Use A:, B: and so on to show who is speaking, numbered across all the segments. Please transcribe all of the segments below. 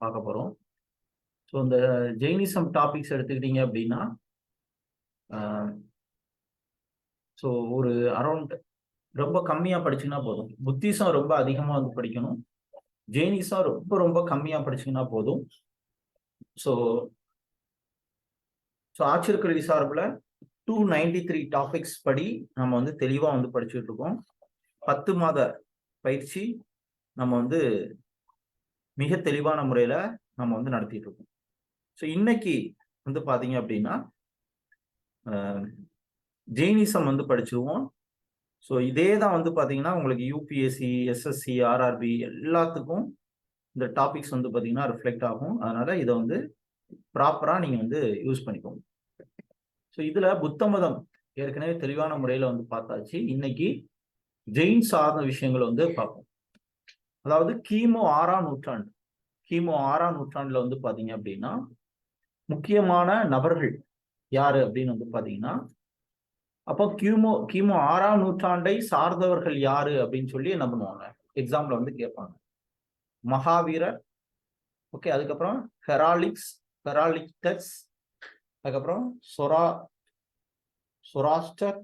A: பார்க்க போகிறோம். ஸோ இந்த ஜெயினிசம் டாபிக்ஸ் எடுத்துக்கிட்டீங்க அப்படின்னா ஸோ ஒரு அரௌண்ட் ரொம்ப கம்மியாக படிச்சுன்னா போதும். புத்திசம் ரொம்ப அதிகமாக வந்து படிக்கணும், ஜெயினிசம் ரொம்ப ரொம்ப கம்மியாக படிச்சுன்னா போதும். ஸோ ஆட்சியர்கல்வி சார்பில் 293 டாபிக்ஸ் படி நம்ம வந்து தெளிவாக வந்து படிச்சுட்டு இருக்கோம். 10 மாத பயிற்சி நம்ம வந்து மிக தெளிவான முறையில் நம்ம வந்து நடத்திட்டு இருக்கோம். ஸோ இன்னைக்கு வந்து பார்த்தீங்க அப்படின்னா ஜெயினிசம் வந்து படிச்சிருவோம். ஸோ இதே தான் வந்து பார்த்தீங்கன்னா உங்களுக்கு யூபிஎஸ்சி, எஸ்எஸ்சி, ஆர்ஆர்பி எல்லாத்துக்கும் இந்த டாபிக்ஸ் வந்து பார்த்தீங்கன்னா ரிஃப்ளெக்ட் ஆகும். அதனால இதை வந்து ப்ராப்பராக நீங்கள் வந்து யூஸ் பண்ணிக்கோங்க. ஸோ இதில் புத்த மதம் ஏற்கனவே தெளிவான முறையில் வந்து பார்த்தாச்சு. இன்னைக்கு ஜெயின் சார்ந்த விஷயங்களை வந்து பார்ப்போம். அதாவது கிமு 6ஆம் நூற்றாண்டு, கிமு 6ஆம் நூற்றாண்டுல வந்து பார்த்தீங்க அப்படின்னா முக்கியமான நபர்கள் யாரு அப்படின்னு வந்து பார்த்தீங்கன்னா, அப்போ கிமு 6ஆம் நூற்றாண்டை சார்ந்தவர்கள் யாரு அப்படின்னு சொல்லி என்ன பண்ணுவாங்க, எக்ஸாம்ல வந்து கேட்பாங்க. மகாவீரர், ஓகே, அதுக்கப்புறம் ஹெராலிக்டஸ், அதுக்கப்புறம் சொராஸ்டர்,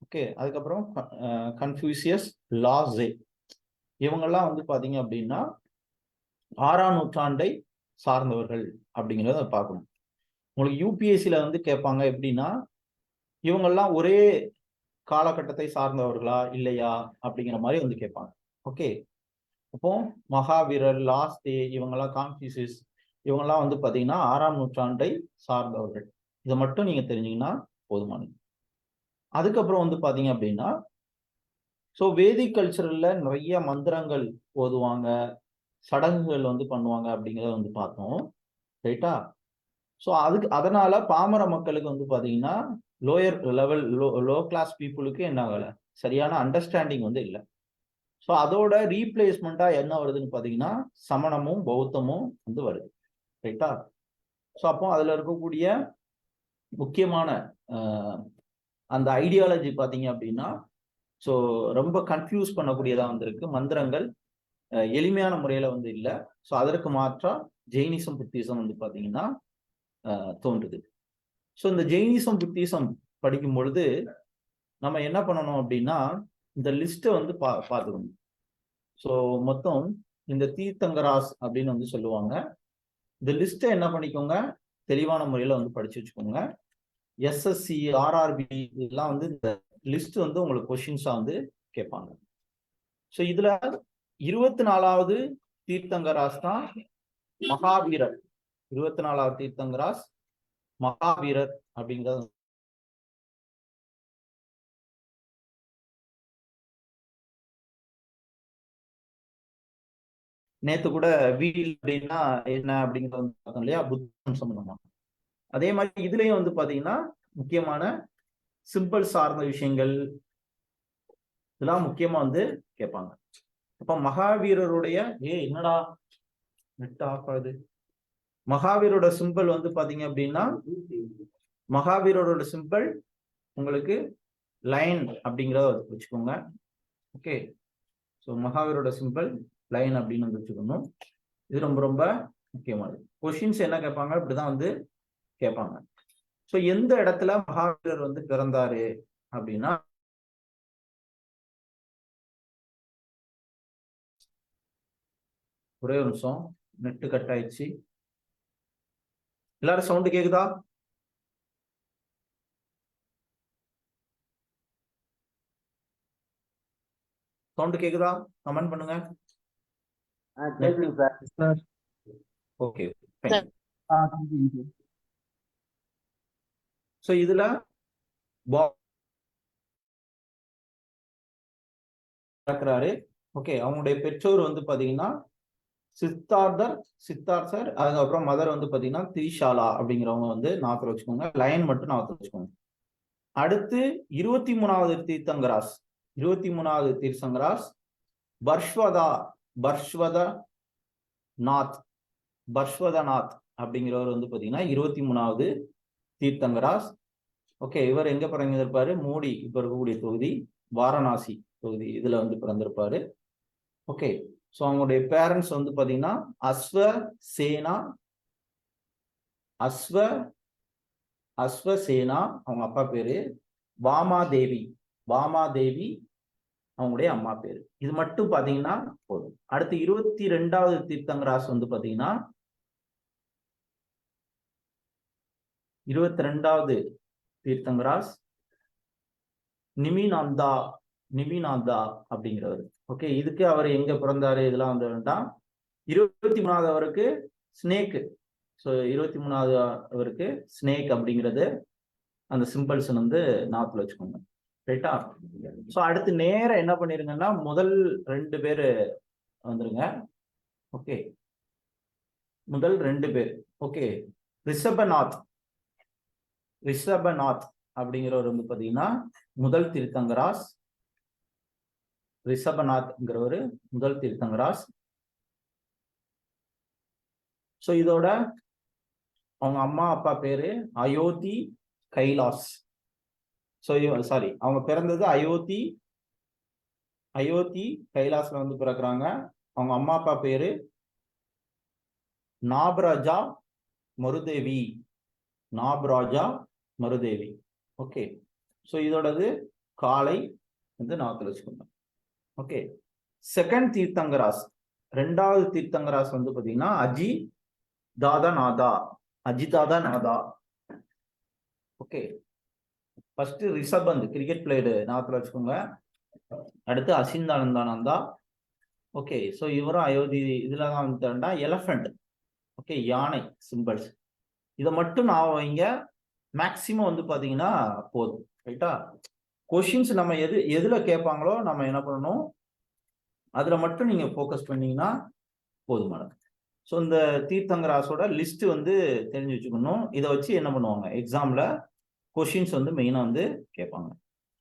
A: ஓகே, அதுக்கப்புறம் கன்ஃபியூசியஸ், லாசே, இவங்கெல்லாம் வந்து பாத்தீங்க அப்படின்னா 6ஆம் நூற்றாண்டை சார்ந்தவர்கள் அப்படிங்கிறத பார்க்கணும். உங்களுக்கு யூபிஎஸ்சியில வந்து கேட்பாங்க எப்படின்னா, இவங்கெல்லாம் ஒரே காலகட்டத்தை சார்ந்தவர்களா இல்லையா அப்படிங்கிற மாதிரி வந்து கேட்பாங்க. ஓகே, அப்போ மகாவீரர், லாஸ்டே, இவங்கெல்லாம் கான்ஃபியூசியஸ், இவங்கெல்லாம் வந்து பாத்தீங்கன்னா 6ஆம் நூற்றாண்டை சார்ந்தவர்கள். இதை மட்டும் நீங்க தெரிஞ்சீங்கன்னா போதுமானது. அதுக்கப்புறம் வந்து பாத்தீங்க அப்படின்னா, ஸோ வேதிக் கல்ச்சரல்ல நிறைய மந்திரங்கள் ஓதுவாங்க, சடங்குகள் வந்து பண்ணுவாங்க அப்படிங்கிறத வந்து பார்த்தோம், ரைட்டா? ஸோ அதனால பாமர மக்களுக்கு வந்து பார்த்தீங்கன்னா லோயர் லெவல் லோ கிளாஸ் பீப்புளுக்கு என்ன ஆகலை, சரியான அண்டர்ஸ்டாண்டிங் வந்து இல்லை. ஸோ அதோட ரீப்ளேஸ்மெண்டா என்ன வருதுன்னு பார்த்தீங்கன்னா சமணமும் பௌத்தமும் வந்து வருது, ரைட்டா? ஸோ அப்போ அதில் இருக்கக்கூடிய முக்கியமான அந்த ஐடியாலஜி பார்த்தீங்க அப்படின்னா ஸோ ரொம்ப கன்ஃபியூஸ் பண்ணக்கூடியதாக வந்திருக்கு. மந்திரங்கள் எளிமையான முறையில் வந்து இல்லை. ஸோ அதற்கு மாற்றா ஜெயினிசம், புத்திசம் வந்து பார்த்தீங்கன்னா தோன்றுது. ஸோ இந்த ஜெயினிசம், புத்திசம் படிக்கும் பொழுது நம்ம என்ன பண்ணணும் அப்படின்னா இந்த லிஸ்ட்டை வந்து பார்த்துக்கணும். ஸோ மொத்தம் இந்த தீர்த்தங்கராஸ் அப்படின்னு வந்து சொல்லுவாங்க. இந்த லிஸ்ட்டை என்ன பண்ணிக்கோங்க, தெளிவான முறையில் வந்து படிச்சு வச்சுக்கோங்க. எஸ்எஸ்சி, ஆர்ஆர்பி இதெல்லாம் வந்து இந்த லிஸ்ட் வந்து உங்களுக்கு கொஸ்டின்ஸா வந்து கேட்பாங்க. ஸோ இதுல 24வது தீர்த்தங்கராஸ் தான் மகாவீரர். 24வது தீர்த்தங்கராஸ் மகாவீரர் அப்படிங்கிறது. நேத்து கூட வீல் அப்படின்னா என்ன அப்படிங்கிறத வந்து பார்த்தோம் இல்லையா, புத்தம் சம்பந்தமா. அதே மாதிரி இதுலயும் வந்து பாத்தீங்கன்னா முக்கியமான சிம்பிள் சார்ந்த விஷயங்கள் இதெல்லாம் முக்கியமா வந்து கேட்பாங்க. அப்ப மகாவீரருடைய என்னடா நெட் ஆஃப் ஆகுது, மகாவீரோட சிம்பிள் வந்து பாத்தீங்க அப்படின்னா மகாவீரரோட சிம்பிள் உங்களுக்கு லைன் அப்படிங்கிறத வச்சுக்கோங்க. ஓகே, ஸோ மகாவீரோட சிம்பிள் லைன் அப்படின்னு வந்து வச்சுக்கணும். இது ரொம்ப ரொம்ப முக்கியமானது. கொஸ்டின்ஸ் என்ன கேட்பாங்க, இப்படிதான் வந்து கேட்பாங்க. ஸோ எந்த இடத்துல மகாவீரர் வந்து பிறந்தாரு அப்படின்னா, ஒரே ஒரு நிமிஷம், நெட்டு கட் ஆயிடுச்சு. எல்லாரும் சவுண்டு கேக்குதா? சவுண்டு கேக்குதா? கமெண்ட் பண்ணுங்க. ஓகே, ஸோ இதுல பார்க்கிறாரு. ஓகே, அவங்களுடைய பெற்றோர் வந்து பாத்தீங்கன்னா சித்தார்த்தர், அதுக்கப்புறம் மதர் வந்து பாத்தீங்கன்னா திரிஷாலா அப்படிங்கிறவங்க வந்து நாத்துல வச்சுக்கோங்க. லைன் மட்டும் நாத்துல வச்சுக்கோங்க. அடுத்து 23வது தீர்த்தங்கராஸ், 23வது தீர்த்தங்கராஸ் பர்ஷ்வதநாத் அப்படிங்கிறவர் வந்து பாத்தீங்கன்னா 23வது தீர்த்தங்கராஸ். ஓகே, இவர் எங்க பிறந்திருப்பாரு, மோடி இப்ப இருக்கக்கூடிய தொகுதி வாரணாசி தொகுதி இதுல வந்து பிறந்திருப்பாரு. ஓகே, ஸோ அவங்களுடைய பேரண்ட்ஸ் வந்து பார்த்தீங்கன்னா அஸ்வசேனா அஸ்வசேனா அவங்க அப்பா பேரு, வாமாதேவி அவங்களுடைய அம்மா பேரு. இது மட்டும் பாத்தீங்கன்னா போதும். அடுத்து 22வது தீர்த்தங்கராஸ் வந்து பாத்தீங்கன்னா 22வது தீர்த்தங்கராஸ் நிமிநாந்தா அப்படிங்கிறவர். ஓகே, இதுக்கு அவர் எங்க பிறந்தாரு இதெல்லாம் வந்து வேண்டாம். 23வது அவருக்கு ஸ்னேக். ஸோ 23வது அவருக்கு ஸ்னேக் அப்படிங்கிறது அந்த சிம்பிள்ஸ் வந்து ஞாபகத்தில் வச்சுக்கோங்க. ரைட்டா? ஸோ அடுத்து நேரம் என்ன பண்ணிருங்கன்னா முதல் 2 பேர் வந்துருங்க. ஓகே, முதல் 2 பேர். ஓகே, ரிஷபநாத் அப்படிங்கிறவர் வந்து பாத்தீங்கன்னா முதல் தீர்த்தங்கராஸ். ரிஷபநாத்ங்கிறவர் முதல் தீர்த்தங்கராஸ். ஸோ இதோட அவங்க அம்மா அப்பா பேரு அயோத்தி கைலாஸ். ஸோ சாரி, அவங்க பிறந்தது அயோத்தி கைலாஸ்ல வந்து பிறக்கிறாங்க. அவங்க அம்மா அப்பா பேரு நாபராஜா மருதேவி. ஓகே, ஸோ இதோடது காலை வந்து ஞாபகத்தில் வச்சுக்கோங்க. ஓகே, செகண்ட் தீர்த்தங்கராஸ், 2வது தீர்த்தங்கராஸ் வந்து பாத்தீங்கன்னா அஜிதாதநாதா. ஓகே, ஃபர்ஸ்ட் ரிஷபந்த் கிரிக்கெட் பிளேயர் ஞாபகத்தில் வச்சுக்கோங்க. அடுத்து அசிந்தானந்தானந்தா. ஓகே, ஸோ இவரும் அயோத்தி இதுல தான் வந்து எலஃபண்ட். ஓகே, யானை சிம்பிள்ஸ். இதை மட்டும் நான் வைங்க, மேக்சிமம் வந்து பாத்தீங்கன்னா போதும். ரைட்டா? கொஷின்ஸ் நம்ம எதுல கேட்பாங்களோ நம்ம என்ன பண்ணணும், அதுல மட்டும் நீங்க ஃபோக்கஸ் பண்ணீங்கன்னா போதுமானது. ஸோ இந்த தீர்த்தங்கராஸோட லிஸ்ட் வந்து தெரிஞ்சு வச்சுக்கணும். இதை வச்சு என்ன பண்ணுவாங்க, எக்ஸாம்ல கொஷின்ஸ் வந்து மெயினா வந்து கேட்பாங்க.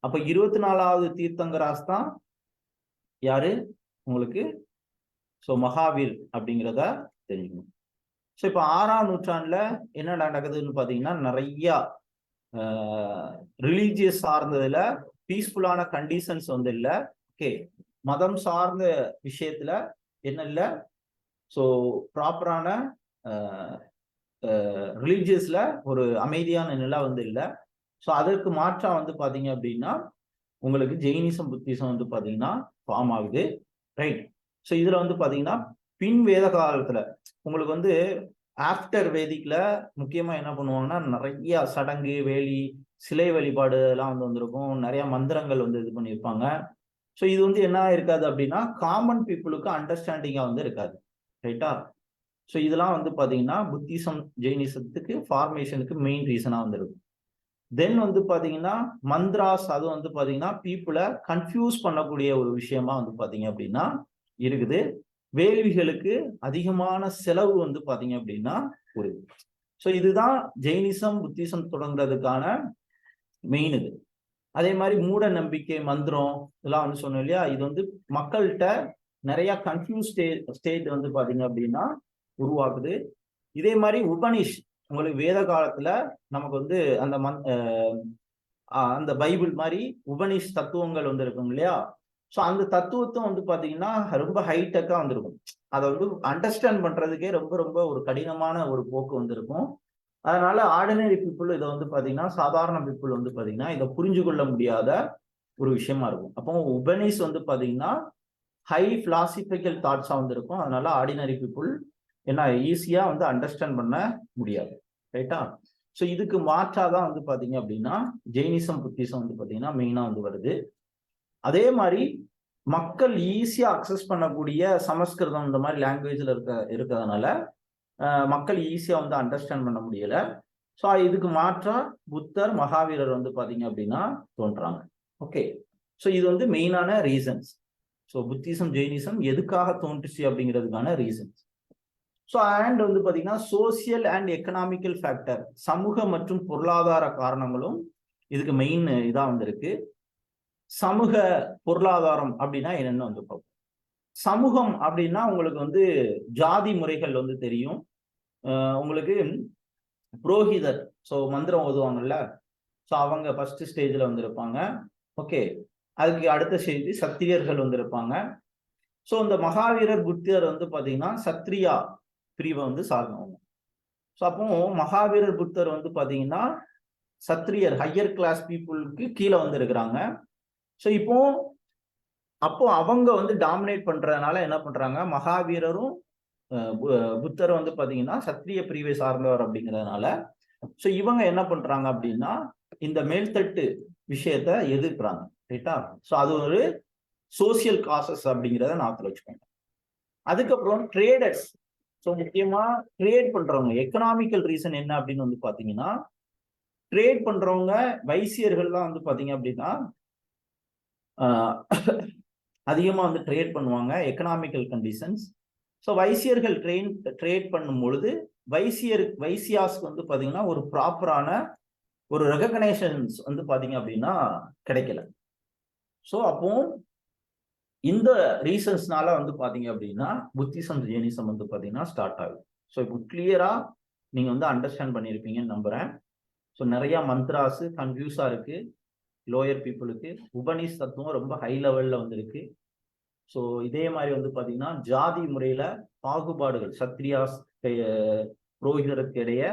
A: அப்ப 24வது தீர்த்தங்கராஸ் தான் யாரு உங்களுக்கு? ஸோ மகாவீர் அப்படிங்கிறத தெரிஞ்சுக்கணும். ஸோ இப்போ 6ஆம் நூற்றாண்டுல என்ன நடக்குதுன்னு பாத்தீங்கன்னா நிறைய ரிலீஜியஸ் சார்ந்ததுல பீஸ்ஃபுல்லான கண்டிஷன்ஸ் வந்து இல்லை. ஓகே, மதம் சார்ந்த விஷயத்துல என்ன இல்லை, ஸோ ப்ராப்பரான ரிலீஜியஸ்ல ஒரு அமைதியான நிலை வந்து இல்லை. ஸோ அதற்கு மாற்றா வந்து பாத்தீங்க அப்படின்னா உங்களுக்கு ஜெயினிசம் புத்திசம் வந்து பாத்தீங்கன்னா ஃபார்ம் ஆகுது. ரைட்? ஸோ இதுல வந்து பாத்தீங்கன்னா பின் வேத காலத்துல உங்களுக்கு வந்து ஆஃப்டர் வேதிக்ல முக்கியமா என்ன பண்ணுவாங்கன்னா நிறைய சடங்கு வேலி சிலை வழிபாடு எல்லாம் வந்து வந்திருக்கும். நிறைய மந்திரங்கள் வந்து இது பண்ணியிருப்பாங்க. ஸோ இது வந்து என்ன இருக்காது அப்படின்னா காமன் பீப்புளுக்கு அண்டர்ஸ்டாண்டிங்கா வந்து இருக்காது. ரைட்டா? ஸோ இதெல்லாம் வந்து பாத்தீங்கன்னா புத்திசம் ஜெயினிசத்துக்கு ஃபார்மேஷனுக்கு மெயின் ரீசனா வந்து இருக்கும். தென் வந்து பாத்தீங்கன்னா மந்த்ராஸ், அது வந்து பாத்தீங்கன்னா பீப்புளை கன்ஃபியூஸ் பண்ணக்கூடிய ஒரு விஷயமா வந்து பாத்தீங்க அப்படின்னா இருக்குது. வேள்விகளுக்கு அதிகமான செலவு வந்து பாத்தீங்க அப்படின்னா புரியுது. ஸோ இதுதான் ஜெயினிசம் புத்திசம் தொடங்குறதுக்கான மெயின் இது. அதே மாதிரி மூட நம்பிக்கை மந்திரம் இதெல்லாம் வந்து சொன்னோம் இல்லையா, இது வந்து மக்கள்கிட்ட நிறைய கன்ஃபியூஸ் ஸ்டேட் வந்து பாத்தீங்க அப்படின்னா உருவாக்குது. இதே மாதிரி உபனிஷ், உங்களுக்கு வேத காலத்துல நமக்கு வந்து அந்த பைபிள் மாதிரி உபனிஷ் தத்துவங்கள் வந்து இருக்கும் இல்லையா. ஸோ அந்த தத்துவத்தை வந்து பாத்தீங்கன்னா ரொம்ப ஹைடெக்கா வந்திருக்கும். அதை வந்து அண்டர்ஸ்டாண்ட் பண்றதுக்கே ரொம்ப ரொம்ப ஒரு கடினமான ஒரு போக்கு வந்திருக்கும். அதனால ஆர்டினரி பீப்புள் இதை வந்து பாத்தீங்கன்னா சாதாரண பீப்புள் வந்து பாத்தீங்கன்னா இதை புரிஞ்சு கொள்ள முடியாத ஒரு விஷயமா இருக்கும். அப்போ உபனிஷ் வந்து பாத்தீங்கன்னா ஹை பிலாசபிக்கல் தாட்ஸா வந்து இருக்கும். அதனால ஆர்டினரி பீப்புள் என்ன ஈஸியா வந்து அண்டர்ஸ்டாண்ட் பண்ண முடியாது. ரைட்டா? ஸோ இதுக்கு மாற்றாதான் வந்து பாத்தீங்க அப்படின்னா ஜெயினிசம் புத்திசம் வந்து பாத்தீங்கன்னா மெயினா வந்து வருது. அதே மாதிரி மக்கள் ஈஸியா அக்சஸ் பண்ணக்கூடிய சமஸ்கிருதம் இந்த மாதிரி லாங்குவேஜ்ல இருக்கிறதுனால மக்கள் ஈஸியா வந்து அண்டர்ஸ்டாண்ட் பண்ண முடியல. ஸோ இதுக்கு மாற்றா புத்தர் மகாவீரர் வந்து பாத்தீங்க அப்படின்னா தோன்றாங்க. ஓகே, ஸோ இது வந்து மெயினான ரீசன்ஸ். ஸோ புத்திசம் ஜெயினிசம் எதுக்காக தோன்றுச்சு அப்படிங்கிறதுக்கான ரீசன்ஸ். ஸோ அண்ட் வந்து பாத்தீங்கன்னா சோசியல் அண்ட் எக்கனாமிக்கல் ஃபேக்டர், சமூக மற்றும் பொருளாதார காரணங்களும் இதுக்கு மெயின் இதா வந்திருக்கு. சமூக பொருளாதாரம் அப்படின்னா என்னன்னு வந்து பார்ப்போம். சமூகம் அப்படின்னா உங்களுக்கு வந்து ஜாதி முறைகள் வந்து தெரியும். உங்களுக்கு புரோஹிதர், ஸோ மந்திரம் ஓதுவாங்கல்ல, ஸோ அவங்க ஃபர்ஸ்ட் ஸ்டேஜ்ல வந்திருப்பாங்க. ஓகே, அதுக்கு அடுத்த ஸ்டேஜ் சத்திரியர்கள் வந்திருப்பாங்க. ஸோ இந்த மகாவீரர் புத்தர் வந்து பாத்தீங்கன்னா சத்ரியா பிரிவை வந்து சார்ந்தவங்க. ஸோ அப்போ மகாவீரர் புத்தர் வந்து பாத்தீங்கன்னா சத்ரியர் ஹையர் கிளாஸ் பீப்புளுக்கு கீழே வந்து இருக்கிறாங்க. ஸோ அப்போ அவங்க வந்து டாமினேட் பண்றதுனால என்ன பண்றாங்க, மகாவீரரும் புத்தர் வந்து பாத்தீங்கன்னா சத்திரிய பிரிவை சார்ந்தவர் அப்படிங்கிறதுனால ஸோ இவங்க என்ன பண்றாங்க அப்படின்னா இந்த மேல்தட்டு விஷயத்த எதிர்க்கிறாங்க. ரைட்டா? ஸோ அது ஒரு சோசியல் காசஸ் அப்படிங்கிறத நான் வச்சுக்கோங்க. அதுக்கப்புறம் ட்ரேடர்ஸ். ஸோ முக்கியமா ட்ரேட் பண்றவங்க எக்கனாமிக்கல் ரீசன் என்ன அப்படின்னு வந்து பாத்தீங்கன்னா, ட்ரேட் பண்றவங்க வைசியர்கள்லாம் வந்து பாத்தீங்க அப்படின்னா அதிகமா வந்து ட்ரேட் பண்ணுவாங்க, எக்கனாமிக்கல் கண்டிஷன்ஸ். ஸோ வைசியர்கள் ட்ரேட் பண்ணும் பொழுது வைசியாஸ்க்கு வந்து பாத்தீங்கன்னா ஒரு ப்ராப்பரான ஒரு ரெகக்னைசன்ஸ் வந்து பாத்தீங்க அப்படின்னா கிடைக்கல. ஸோ அப்போ இந்த ரீசன்ஸ்னால வந்து பாத்தீங்க அப்படின்னா புத்திசம் ஜெயினிசம் வந்து பாத்தீங்கன்னா ஸ்டார்ட் ஆகுது. ஸோ இப்போ கிளியரா நீங்க வந்து அண்டர்ஸ்டாண்ட் பண்ணியிருப்பீங்கன்னு நம்புறேன். ஸோ நிறைய மந்த்ராஸ் கன்ஃபியூஸா இருக்கு லோயர் பீப்புளுக்கு. உபனிஷ் தத்துவம் ரொம்ப ஹை லெவல்ல வந்திருக்கு. ஸோ இதே மாதிரி வந்து பாத்தீங்கன்னா ஜாதி முறையில பாகுபாடுகள் சத்ரியாஸ் புரோகிதருக்கு இடையே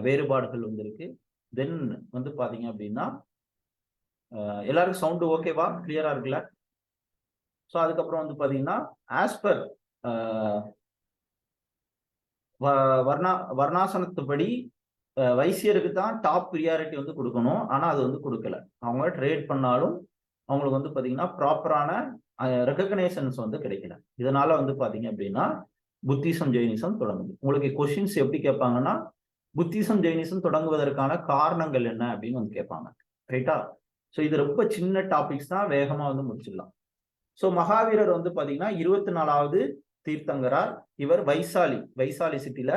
A: வேறுபாடுகள் வந்திருக்கு. தென் வந்து பாத்தீங்க அப்படின்னா எல்லாருக்கும் சவுண்டு ஓகேவா, கிளியரா இருக்குல்ல? ஸோ அதுக்கப்புறம் வந்து பாத்தீங்கன்னா ஆஸ்பர் வர்ணாசனத்துப்படி வைசியருக்கு தான் டாப் ப்ரியாரிட்டி வந்து கொடுக்கணும். ஆனா அது வந்து கொடுக்கல. அவங்க ட்ரேட் பண்ணாலும் அவங்களுக்கு வந்து பாத்தீங்கன்னா ப்ராப்பரான ரெகக்னைசன்ஸ் வந்து கிடைக்கல. இதனால வந்து பாத்தீங்க அப்படின்னா புத்திசம் ஜெயினிசம் தொடங்குது. உங்களுக்கு கொஸ்டின்ஸ் எப்படி கேட்பாங்கன்னா, புத்திசம் ஜெயினிசம் தொடங்குவதற்கான காரணங்கள் என்ன அப்படின்னு வந்து கேட்பாங்க. ரைட்டா? ஸோ இது ரொம்ப சின்ன டாபிக்ஸ் தான், வேகமா வந்து முடிச்சிடலாம். ஸோ மகாவீரர் வந்து பாத்தீங்கன்னா 24வது தீர்த்தங்கரார். இவர் வைசாலி சிட்டில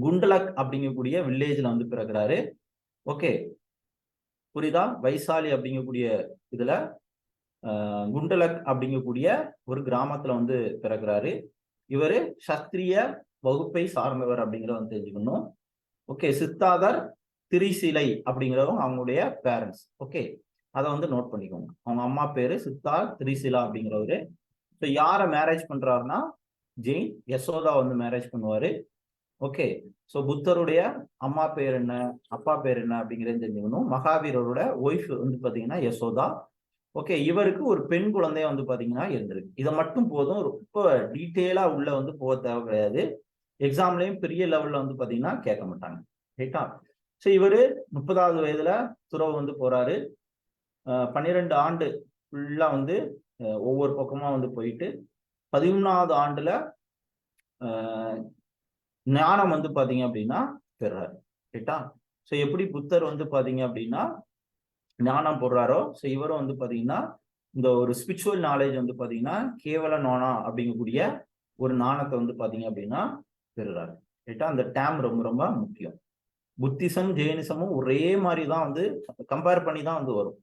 A: குண்டலக் அப்படிங்கக்கூடிய வில்லேஜ்ல வந்து பிறகுறாரு. ஓகே, புரியுதா? வைசாலி அப்படிங்கக்கூடிய இதுல குண்டலக் அப்படிங்கக்கூடிய ஒரு கிராமத்துல வந்து பிறகுறாரு. இவரு சஸ்திரிய வகுப்பை சார்ந்தவர் அப்படிங்கிறத வந்து தெரிஞ்சுக்கணும். ஓகே, சித்தாதர் திரிசிலை அப்படிங்கிறவங்க அவங்களுடைய பேரண்ட்ஸ். ஓகே, அதை வந்து நோட் பண்ணிக்கோங்க. அவங்க அம்மா பேரு சித்தார் திரிசிலா அப்படிங்கிறவரு. ஸோ யாரை மேரேஜ் பண்றாருன்னா ஜெயின் யசோதா வந்து மேரேஜ் பண்ணுவாரு. ஓகே, ஸோ புத்தருடைய அம்மா பேர் என்ன, அப்பா பேர் என்ன அப்படிங்கிறது தெரிஞ்சுக்கணும். மகாவீரரோட ஒய்ஃப் வந்து பாத்தீங்கன்னா யசோதா. ஓகே, இவருக்கு ஒரு பெண் குழந்தைய வந்து பாத்தீங்கன்னா இருந்திருக்கு. இதை மட்டும் போதும், ரொம்ப டீட்டெயிலா உள்ள வந்து போக தேவை கிடையாது. எக்ஸாம்லயும் பெரிய லெவல்ல வந்து பாத்தீங்கன்னா கேட்க மாட்டாங்க. ரைட்டா? ஸோ இவரு 30வது வயதுல துறவு வந்து போறாரு. 12 ஆண்டு ஃபுல்லா வந்து ஒவ்வொரு பக்கமா வந்து போயிட்டு 11வது ஆண்டுல ஞானம் வந்து பாத்தீங்க அப்படின்னா பெறாரு. ரைட்டா? ஸோ எப்படி புத்தர் வந்து பாத்தீங்க அப்படின்னா ஞானம் போடுறாரோ, ஸோ இவரும் வந்து பாத்தீங்கன்னா இந்த ஒரு ஸ்பிரிச்சுவல் நாலேஜ் வந்து பாத்தீங்கன்னா கேவல நானா அப்படிங்கக்கூடிய ஒரு நாணத்தை வந்து பாத்தீங்க அப்படின்னா பெறுறாரு. ரைட்டா? அந்த டேம் ரொம்ப ரொம்ப முக்கியம். புத்திசம் ஜெயினிசமும் ஒரே மாதிரி தான் வந்து கம்பேர் பண்ணி தான் வந்து வரும்.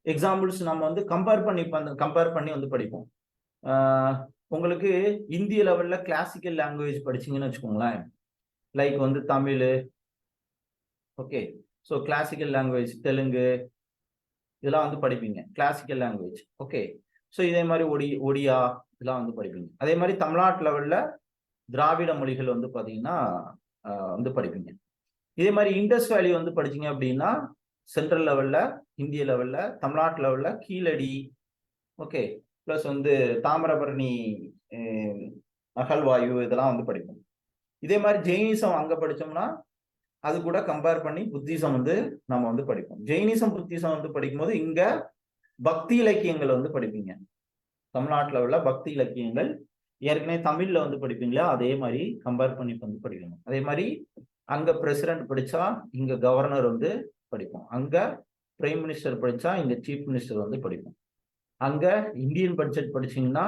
A: எக்ஸாம்பிள்ஸ் நம்ம வந்து கம்பேர் பண்ணி வந்து படிப்போம். உங்களுக்கு இந்திய லெவல்ல கிளாசிக்கல் லாங்குவேஜ் படிச்சீங்கன்னு வச்சுக்கோங்களேன், லைக் வந்து Tamil. Okay, so classical language Telugu இதெல்லாம் வந்து படிப்பீங்க, கிளாசிக்கல் லாங்குவேஜ். ஓகே, ஸோ இதே மாதிரி ஒடியா இதெல்லாம் வந்து படிப்பீங்க. அதே மாதிரி தமிழ்நாட்டு லெவல்ல திராவிட மொழிகள் வந்து பாத்தீங்கன்னா வந்து படிப்பீங்க. இதே மாதிரி இண்டஸ் வேலி வந்து படிச்சீங்க அப்படின்னா சென்ட்ரல் லெவல்ல, இந்திய லெவல்ல, தமிழ்நாட்டு லெவல்ல கீழடி. ஓகே, பிளஸ் வந்து தாமிரபரணி அகழ்வாயு இதெல்லாம் வந்து படிப்போம். இதே மாதிரி ஜெயினிசம் அங்க படிச்சோம்னா அது கூட கம்பேர் பண்ணி புத்திசம் வந்து நம்ம வந்து படிப்போம். ஜெயினிசம் புத்திசம் வந்து படிக்கும்போது இங்க பக்தி இலக்கியங்கள் வந்து படிப்பீங்க. தமிழ்நாட்டுல உள்ள பக்தி இலக்கியங்கள் ஏற்கனவே தமிழ்ல வந்து படிப்பீங்களா, அதே மாதிரி கம்பேர் பண்ணி வந்து படிக்கணும். அதே மாதிரி அங்க பிரசிடென்ட் படிச்சா இங்க கவர்னர் வந்து படிப்போம். அங்க பிரைம் மினிஸ்டர் படிச்சா இங்க சீஃப் மினிஸ்டர் வந்து படிப்போம். அங்க இந்தியன் பட்ஜெட் படிச்சீங்கன்னா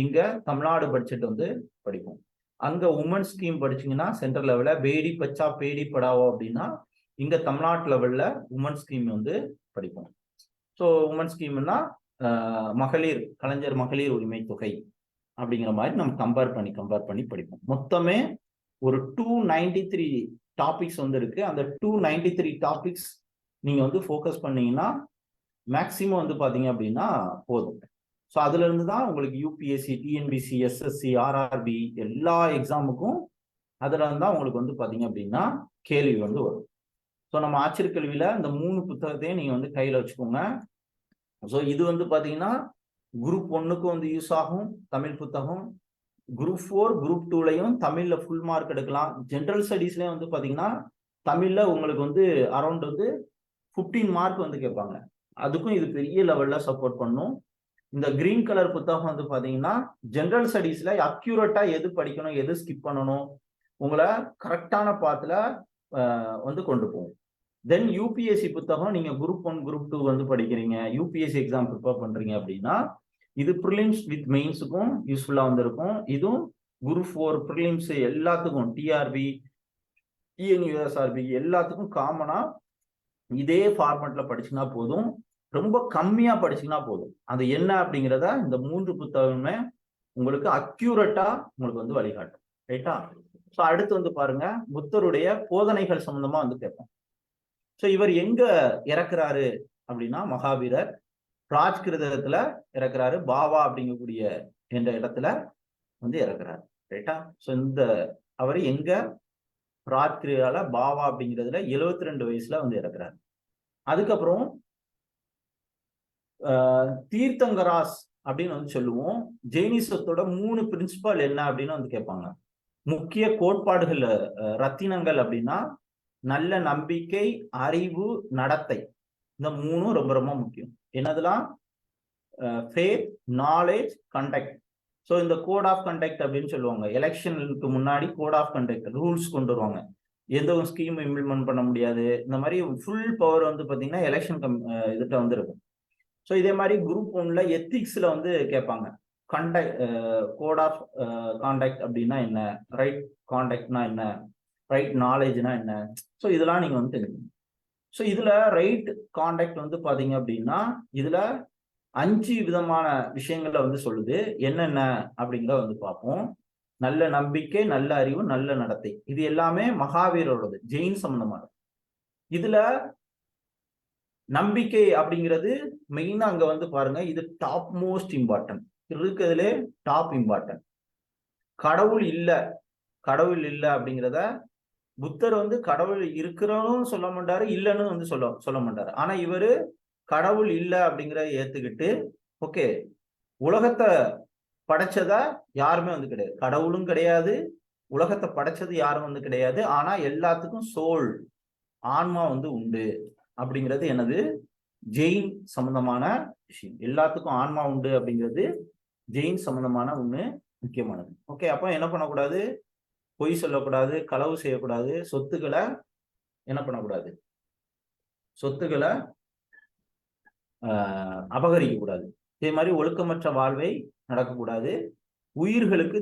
A: இங்க தமிழ்நாடு பட்ஜெட் வந்து படிப்போம். அங்க உமன் ஸ்கீம் படிச்சீங்கன்னா சென்ட்ரல் லெவல்ல பேடி பச்சா பேடி படாவோ அப்படின்னா இங்க தமிழ்நாட்டு லெவல்ல உமன் ஸ்கீம் வந்து படிப்போம். ஸோ உமன் ஸ்கீம்னா மகளிர் கலைஞர் மகளிர் உரிமை தொகை அப்படிங்கிற மாதிரி நம்ம கம்பேர் பண்ணி படிப்போம். மொத்தமே ஒரு 293 டாபிக்ஸ் வந்து இருக்கு. அந்த 293 டாபிக்ஸ் நீங்க வந்து ஃபோக்கஸ் பண்ணீங்கன்னா மேக்சிமம் வந்து பாத்தீங்க அப்படின்னா போதும். ஸோ அதுல இருந்து தான் உங்களுக்கு யூபிஎஸ்சி, டிஎன்பிசி, எஸ்எஸ்சி, ஆர்ஆர்பி எல்லா எக்ஸாமுக்கும் அதுல இருந்து தான் உங்களுக்கு வந்து பாத்தீங்க அப்படின்னா கேள்வி வந்து வரும். ஸோ நம்ம ஆச்சரிய கல்வியில இந்த 3 புத்தகத்தையும் நீங்க வந்து கையில வச்சுக்கோங்க. ஸோ இது வந்து பாத்தீங்கன்னா குரூப் 1க்கும் வந்து யூஸ் ஆகும் தமிழ் புத்தகம். குரூப் 4, குரூப் 2லையும் தமிழ்ல ஃபுல் மார்க் எடுக்கலாம். ஜென்ரல் ஸ்டடீஸ்லயும் வந்து பாத்தீங்கன்னா தமிழ்ல உங்களுக்கு வந்து அரௌண்ட் வந்து 15 மார்க் வந்து கேட்பாங்க. அதுக்கும் இது பெரிய லெவல்ல சப்போர்ட் பண்ணும். இந்த கிரீன் கலர் புத்தகம் வந்து பாத்தீங்கன்னா ஜென்ரல் ஸ்டடீஸ்ல அக்யூரேட்டா எது படிக்கணும், எது ஸ்கிப் பண்ணணும், உங்களை கரெக்டான பாத்துல வந்து கொண்டு போகும். தென் யூபிஎஸ்சி புத்தகம் நீங்க குரூப் 1, குரூப் 2 வந்து படிக்கிறீங்க, யூபிஎஸ்சி எக்ஸாம் ப்ரிப்பேர் பண்றீங்க அப்படின்னா இது ப்ரிலிம்ஸ் வித் மெயின்ஸுக்கும் யூஸ்ஃபுல்லா வந்திருக்கும். இதுவும் குரூப் 4 ப்ரிலிம்ஸ் எல்லாத்துக்கும், டிஆர்பி, டிஎன்யூஎஸ்ஆர்பி எல்லாத்துக்கும் காமனா இதே ஃபார்மேட்ல படிச்சுன்னா போதும். ரொம்ப கம்மியா படிச்சுன்னா போதும். அது என்ன அப்படிங்கிறத இந்த 3 புத்தகமே உங்களுக்கு அக்யூரேட்டா உங்களுக்கு வந்து வழிகாட்டும். ரைட்டா? ஸோ அடுத்து வந்து பாருங்க, புத்தருடைய போதனைகள் சம்பந்தமா வந்து கேட்போம். ஸோ இவர் எங்க இறக்குறாரு அப்படின்னா மகாவீரர் ராஜ்கிருதத்துல இறக்குறாரு. பாவா அப்படிங்கக்கூடிய என்ற இடத்துல வந்து இறக்குறாரு. ரைட்டா? ஸோ இந்த அவர் எங்க ராஜ்கிருதால பாவா அப்படிங்கிறதுல 72 வயசுல வந்து இறக்குறாரு. அதுக்கப்புறம் தீர்த்தங்கராஸ் அப்படின்னு வந்து சொல்லுவோம். ஜெயினிசத்தோட 3 பிரின்சிபல் என்ன அப்படின்னு வந்து கேட்பாங்க. முக்கிய கோட்பாடுகள் ரத்தினங்கள் அப்படின்னா நல்ல நம்பிக்கை, அறிவு, நடத்தை. இந்த 3 ரொம்ப ரொம்ப முக்கியம். என்னதுலாம்? Faith, knowledge, conduct. ஸோ இந்த கோட் ஆஃப் கண்டக்ட் அப்படின்னு சொல்லுவாங்க. எலெக்ஷனுக்கு முன்னாடி கோட் ஆஃப் கண்டக்ட் ரூல்ஸ் கொண்டு வருவாங்க. எந்த ஒரு ஸ்கீம் இம்ப்ளிமெண்ட் பண்ண முடியாது. இந்த மாதிரி ஃபுல் பவர் வந்து பார்த்தீங்கன்னா எலெக்ஷன் இதுகிட்ட வந்து இருக்கும். ஸோ இதே மாதிரி குரூப் 1ல எத்திக்ஸ்ல வந்து கேட்பாங்க. கோட் ஆஃப் கான்டாக்ட் அப்படின்னா என்ன, ரைட் கான்டாக்ட்னா என்ன, ரைட் நாலேஜ்னா என்ன. ஸோ இதெல்லாம் நீங்க வந்து தெரிஞ்சுக்கணும். ஸோ இதுல ரைட் கான்டாக்ட் வந்து பாத்தீங்க அப்படின்னா இதுல 5 விதமான விஷயங்களை வந்து சொல்லுது. என்னென்ன அப்படிங்கிறத வந்து பார்ப்போம். நல்ல நம்பிக்கை, நல்ல அறிவு, நல்ல நடத்தை. இது எல்லாமே மகாவீரோடது, ஜெயின் சம்பந்தமானது. இதுல நம்பிக்கை அப்படிங்கிறது மெயினா அங்க வந்து பாருங்க, இது டாப் மோஸ்ட் இம்பார்ட்டன்ட், இருக்கிறதுலே டாப் இம்பார்ட்டன்ட். கடவுள் இல்ல அப்படிங்கிறத புத்தர் வந்து கடவுள் இருக்கிறனும் சொல்ல மாட்டாரு, இல்லைன்னு வந்து சொல்ல மாட்டாரு. ஆனா இவரு கடவுள் இல்லை அப்படிங்கிறத ஏத்துக்கிட்டு, ஓகே உலகத்தை படைச்சதா யாருமே வந்து கிடையாது, கடவுளும் கிடையாது, உலகத்தை படைச்சது யாரும் வந்து கிடையாது. ஆனா எல்லாத்துக்கும் சோல், ஆன்மா வந்து உண்டு அப்படிங்கிறது என்னது, ஜெயின் சம்பந்தமான விஷயம். எல்லாத்துக்கும் ஆன்மா உண்டு அப்படிங்கிறது ஜெயின் சம்பந்தமான ஒண்ணு முக்கியமானது. ஓகே, அப்ப என்ன பண்ணக்கூடாது, பொய் சொல்லக்கூடாது, களவு செய்யக்கூடாது, சொத்துக்களை என்ன பண்ணக்கூடாது, சொத்துக்களை அபகரிக்க கூடாது. இதே மாதிரி ஒழுக்கமற்ற வாழ்வை நடக்கக்கூடாது. உயிர்களுக்கு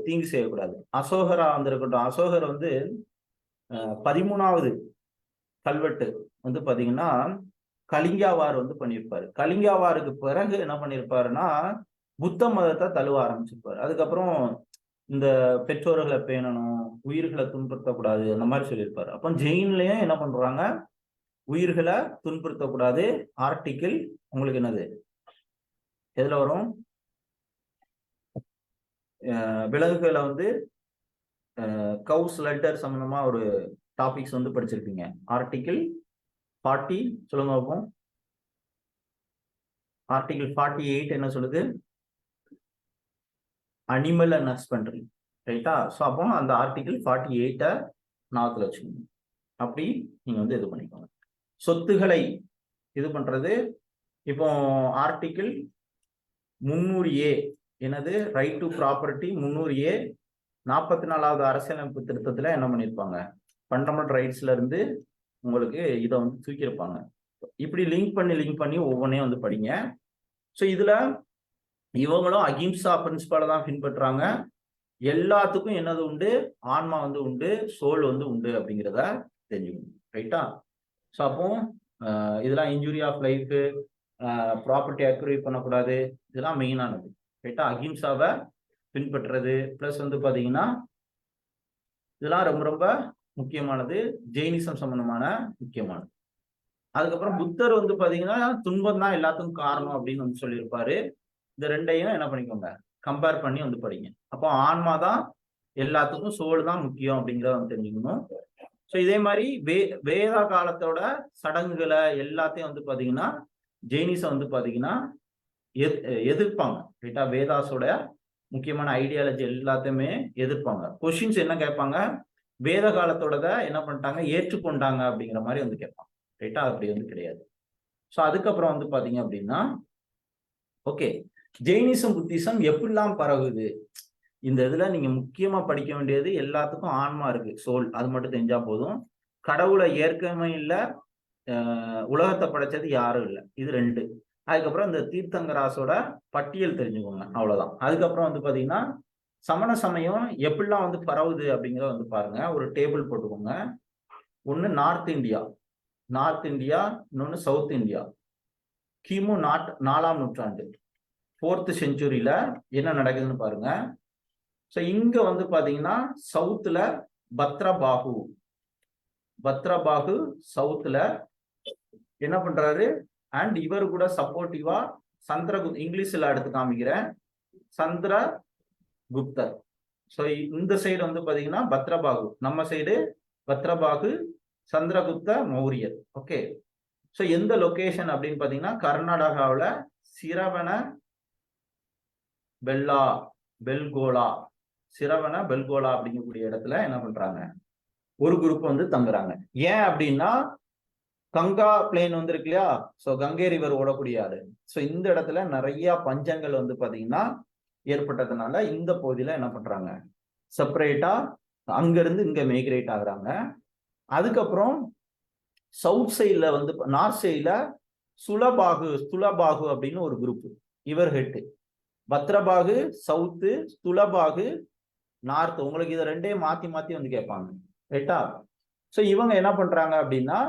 A: தீங்கு செய்யக்கூடாது. அசோகரா வந்திருக்கட்டும், அசோகர் வந்து 13வது கல்வெட்டு வந்து பாத்தீங்கன்னா கலிங்காவார் வந்து பண்ணியிருப்பாரு. கலிங்காவாருக்கு பிறகு என்ன பண்ணியிருப்பாருன்னா புத்த மதத்தை தழுவ ஆரம்பிச்சிருப்பாரு. அதுக்கப்புறம் இந்த பெற்றோர்களை பேணணும், உயிர்களை துன்புறுத்தக்கூடாது, அந்த மாதிரி சொல்லியிருப்பாரு. அப்போ ஜெயின்லயும் என்ன பண்றாங்க, உயிர்களை துன்புறுத்தக்கூடாது. ஆர்டிக்கிள் உங்களுக்கு என்னது எதுல வரும், விலங்குகளை வந்து கவுஸ் லெட்டர் சம்பந்தமா ஒரு டாபிக்ஸ் வந்து படிச்சிருப்பீங்க. ஆர்டிக்கிள் 40 சொல்லுங்க பார்ப்போம். ஆர்டிகிள் 48 என்ன சொல்லுது, அனிமல் அண்ட் ஹஸ்பண்ட்ரி. ரைட்டா? ஸோ அப்போ அந்த ஆர்டிகிள் 48 நாத்துல வச்சுக்கோங்க. அப்படி நீங்க வந்து இது பண்ணிக்கோங்க. சொத்துக்களை இது பண்றது, இப்போ ஆர்டிகிள் 300A என்னது, ரைட் டு ப்ராப்பர்ட்டி 300A 44வது அரசியலமைப்பு திருத்தத்துல என்ன பண்ணியிருப்பாங்க, ஃபண்டமெண்டல் ரைட்ஸ்ல இருந்து உங்களுக்கு இதை வந்து தூக்கியிருப்பாங்க. இப்படி லிங்க் பண்ணி ஒவ்வொன்றையும் வந்து படிங்க. ஸோ இதுல இவங்களும் அகிம்சா பிரின்சிபால தான் பின்பற்றுறாங்க. எல்லாத்துக்கும் என்னது உண்டு, ஆன்மா வந்து உண்டு, சோல் வந்து உண்டு அப்படிங்கிறத தெரிஞ்சுக்கணும். ரைட்டா? ஸோ அப்போ இதெல்லாம் injury of life, property accurate பண்ணக்கூடாது, இதெல்லாம் மெயினானது. ரைட்டா? அகிம்சாவை பின்பற்றுறது பிளஸ் வந்து பாத்தீங்கன்னா இதெல்லாம் ரொம்ப ரொம்ப முக்கியமானது, ஜெயினிசம் சம்பந்தமான முக்கியமானது. அதுக்கப்புறம் புத்தர் வந்து பாத்தீங்கன்னா துன்பம் தான் எல்லாத்துக்கும் காரணம் அப்படின்னு வந்து சொல்லியிருப்பாரு. இந்த ரெண்டையும் என்ன பண்ணிக்கோங்க, கம்பேர் பண்ணி வந்து படிங்க. அப்போ ஆன்மா தான் எல்லாத்துக்கும், சோல் தான் முக்கியம் அப்படிங்கிறத வந்து தெரிஞ்சுக்கணும். ஸோ இதே மாதிரி வேதா காலத்தோட சடங்குகளை எல்லாத்தையும் வந்து பாத்தீங்கன்னா ஜெயினிசம் வந்து பாத்தீங்கன்னா எதிர்ப்பாங்க. ரைட்டா, வேதாஸோட முக்கியமான ஐடியாலஜி எல்லாத்தையுமே எதிர்ப்பாங்க. கொஸ்டின்ஸ் என்ன கேட்பாங்க, வேத காலத்தோட என்ன பண்ணிட்டாங்க, ஏற்றுக்கொண்டாங்க அப்படிங்கிற மாதிரி வந்து கேட்பாங்க. ரைட்டா, அப்படி வந்து கிடையாது. ஸோ அதுக்கப்புறம் வந்து பாத்தீங்க அப்படின்னா, ஓகே, ஜெயினிசம் புத்திசம் எப்படிலாம் பரவுது, இந்த இதுல நீங்க முக்கியமா படிக்க வேண்டியது, எல்லாத்துக்கும் ஆன்மா இருக்கு, சோல், அது மட்டும் தெரிஞ்சா போதும். கடவுளை ஏற்கமே இல்லை, உலகத்தை படைச்சது யாரும் இல்லை, இது 2. அதுக்கப்புறம் இந்த தீர்த்தங்கராசோட பட்டியல் தெரிஞ்சுக்கோங்க, அவ்வளவுதான். அதுக்கப்புறம் வந்து பாத்தீங்கன்னா சமண சமயம் எப்படிலாம் வந்து பரவுது அப்படிங்கிறத வந்து பாருங்க. ஒரு டேபிள் போட்டுக்கோங்க. ஒண்ணு நார்த் இந்தியா, இன்னொன்னு சவுத் இந்தியா. கிமு 4ஆம் நூற்றாண்டு 4th செஞ்சுரியில என்ன நடக்குதுன்னு பாருங்க. ஸோ இங்க வந்து பாத்தீங்கன்னா சவுத்துல பத்ரபாகு சவுத்துல என்ன பண்றாரு, அண்ட் இவர் கூட சப்போர்ட்டிவா இங்கிலீஷ்ல எடுத்து காமிக்கிறேன், சந்திரகுப்தர். ஸோ இந்த சைடு வந்து பாத்தீங்கன்னா பத்ரபாகு, நம்ம சைடு பத்ரபாகு, சந்திரகுப்த மௌரியர். ஓகே, ஸோ எந்த லொகேஷன் அப்படின்னு பாத்தீங்கன்னா கர்நாடகாவில் சிரவண பெல்கோலா அப்படிங்கக்கூடிய இடத்துல என்ன பண்றாங்க, ஒரு குரூப் வந்து தங்குறாங்க. ஏன் அப்படின்னா கங்கா பிளேன் வந்து இருக்கு இல்லையா, ஸோ கங்கை ரிவர் ஓடக்கூடிய ஆடு. ஸோ இந்த இடத்துல நிறைய பஞ்சங்கள் வந்து பாத்தீங்கன்னா ஏற்பட்டதுனால இந்த பகுதியில என்ன பண்றாங்க, செப்பரேட்டா அங்கிருந்து இங்க மைக்ரேட் ஆகுறாங்க. அதுக்கப்புறம் சவுத் சைட்ல வந்து நார்த் சைட்ல ஸ்துலபாகு அப்படின்னு ஒரு குரூப், இவர் head. Bhadrabahu south, Sthulabahu north. உங்களுக்கு இதை ரெண்டையும் மாத்தி மாத்தி வந்து கேட்பாங்க. ரைட்டா, ஸோ இவங்க என்ன பண்றாங்க அப்படின்னா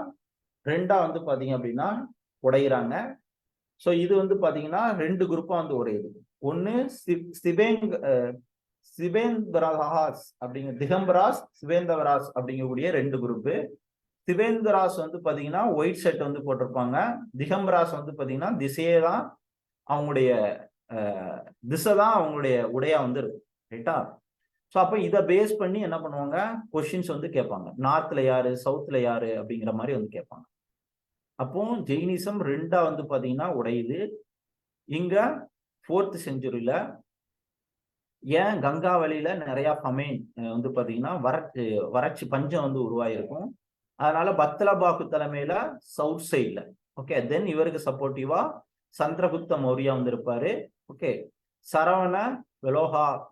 A: 2ஆ வந்து பாத்தீங்க அப்படின்னா உடையிறாங்க. ஸோ இது வந்து பாத்தீங்கன்னா 2 குரூப்பா வந்து உடையுது. ஒன்னு சிவேந்திராஸ் திகம்பராஸ், சிவேந்தவராஸ் அப்படிங்கக்கூடிய 2 குரூப்பு. சிவேந்திராஸ் வந்து பாத்தீங்கன்னா ஒயிட் ஷர்ட் வந்து போட்டிருப்பாங்க. திகம்பராஸ் வந்து பாத்தீங்கன்னா திசையே தான் அவங்களுடைய திசை தான் அவங்களுடைய உடையா வந்து இருக்கும். ரைட்டா, ஸோ அப்போ இதை பேஸ் பண்ணி என்ன பண்ணுவாங்க, கொஸ்டின்ஸ் வந்து கேட்பாங்க. நார்த்ல யாரு, சவுத்ல யாரு அப்படிங்கிற மாதிரி வந்து கேட்பாங்க. அப்போ ஜெயினிசம் 2ஆ வந்து பாத்தீங்கன்னா உடையுது. இங்க 4th செஞ்சுரியில ஏன் கங்கா வழியில நிறைய ஃபமைன் வந்து பாத்தீங்கன்னா வறட்சி பஞ்சம் வந்து உருவாயிருக்கும். அதனால பத்லபாகு தலைமையில சவுத் சைட்ல, ஓகே, தென் இவருக்கு சப்போர்ட்டிவா சந்திரகுப்த மௌரியா வந்து இருப்பாரு. ஓகே, சரவண